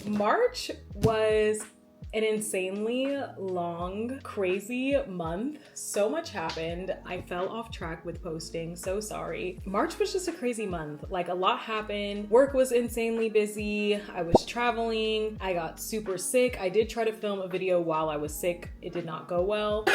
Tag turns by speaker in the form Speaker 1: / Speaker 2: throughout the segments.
Speaker 1: March was an insanely long, crazy month. So much happened. I fell off track with posting, so sorry. March was just a crazy month. Like, a lot happened. Work was insanely busy. I was traveling. I got super sick. I did try to film a video while I was sick. It did not go well.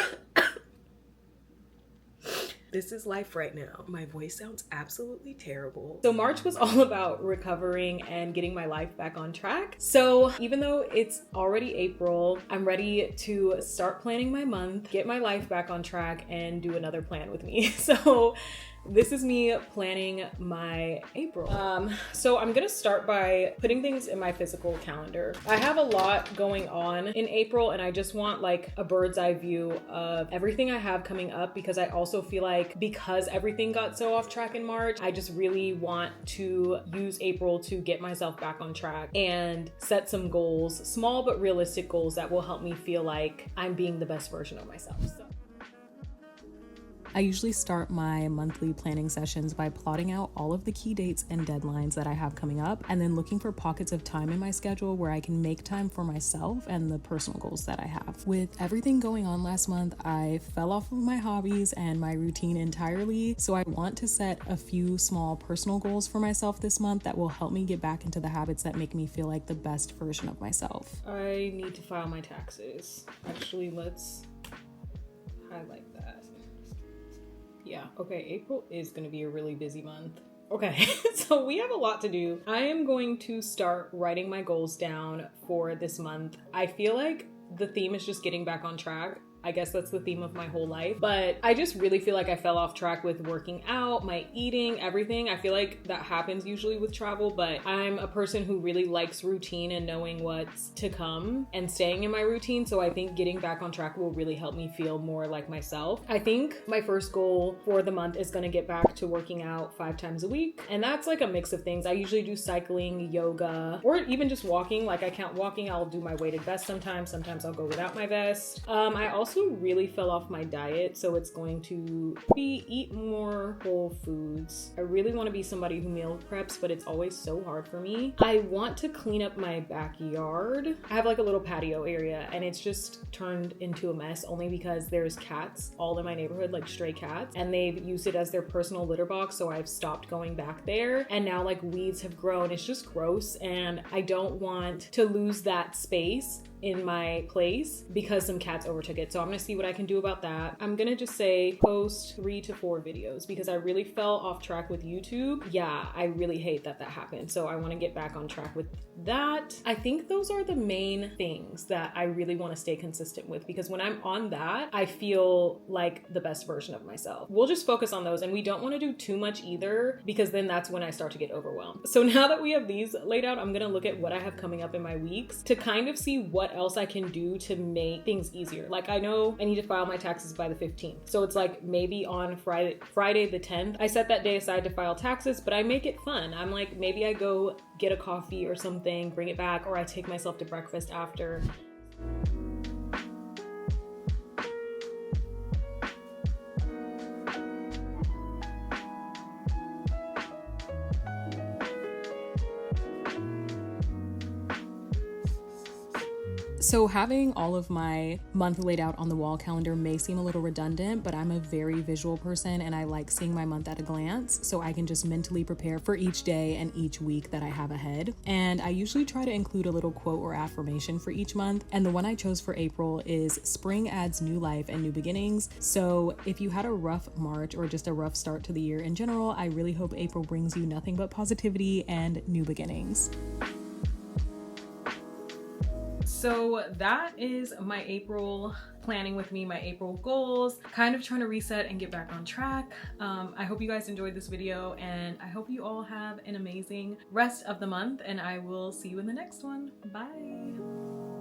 Speaker 1: This is life right now. My voice sounds absolutely terrible. So March was all about recovering and getting my life back on track. So even though it's already April, I'm ready to start planning my month, get my life back on track, and do another plan with me. So this is me planning my April. So I'm gonna start by putting things in my physical calendar. I have a lot going on in April, and I just want like a bird's eye view of everything I have coming up, because I also feel like because everything got so off track in March, I just really want to use April to get myself back on track and set some goals, small but realistic goals that will help me feel like I'm being the best version of myself. I usually start my monthly planning sessions by plotting out all of the key dates and deadlines that I have coming up, and then looking for pockets of time in my schedule where I can make time for myself and the personal goals that I have. With everything going on last month, I fell off of my hobbies and my routine entirely, so I want to set a few small personal goals for myself this month that will help me get back into the habits that make me feel like the best version of myself. I need to file my taxes. Actually, let's highlight that. Yeah, okay, April is gonna be a really busy month. Okay, so we have a lot to do. I am going to start writing my goals down for this month. I feel like the theme is just getting back on track. I guess that's the theme of my whole life. But I just really feel like I fell off track with working out, my eating, everything. I feel like that happens usually with travel, but I'm a person who really likes routine and knowing what's to come and staying in my routine. So I think getting back on track will really help me feel more like myself. I think my first goal for the month is gonna get back to working out 5 times a week. And that's like a mix of things. I usually do cycling, yoga, or even just walking. Like, I count walking, I'll do my weighted vest sometimes. Sometimes I'll go without my vest. I also really fell off my diet, so it's going to be eat more whole foods. I really want to be somebody who meal preps, but it's always so hard for me. I want to clean up my backyard. I have like a little patio area, and it's just turned into a mess only because there's cats all in my neighborhood, like stray cats, and they've used it as their personal litter box, so I've stopped going back there. And now like weeds have grown. It's just gross, and I don't want to lose that space in my place because some cats overtook it. So I'm gonna see what I can do about that. I'm gonna just say post 3 to 4 videos because I really fell off track with YouTube. Yeah, I really hate that happened. So I wanna get back on track with that. I think those are the main things that I really wanna stay consistent with, because when I'm on that, I feel like the best version of myself. We'll just focus on those, and we don't wanna do too much either, because then that's when I start to get overwhelmed. So now that we have these laid out, I'm gonna look at what I have coming up in my weeks to kind of see what else I can do to make things easier. Like, I know I need to file my taxes by the 15th. So it's like maybe on Friday the 10th, I set that day aside to file taxes, but I make it fun. I'm like, maybe I go get a coffee or something, bring it back, or I take myself to breakfast after. So having all of my month laid out on the wall calendar may seem a little redundant, but I'm a very visual person and I like seeing my month at a glance, so I can just mentally prepare for each day and each week that I have ahead. And I usually try to include a little quote or affirmation for each month, and the one I chose for April is "Spring adds new life and new beginnings." So if you had a rough March or just a rough start to the year in general, I really hope April brings you nothing but positivity and new beginnings. So that is my April planning with me, my April goals, kind of trying to reset and get back on track. I hope you guys enjoyed this video, and I hope you all have an amazing rest of the month, and I will see you in the next one. Bye.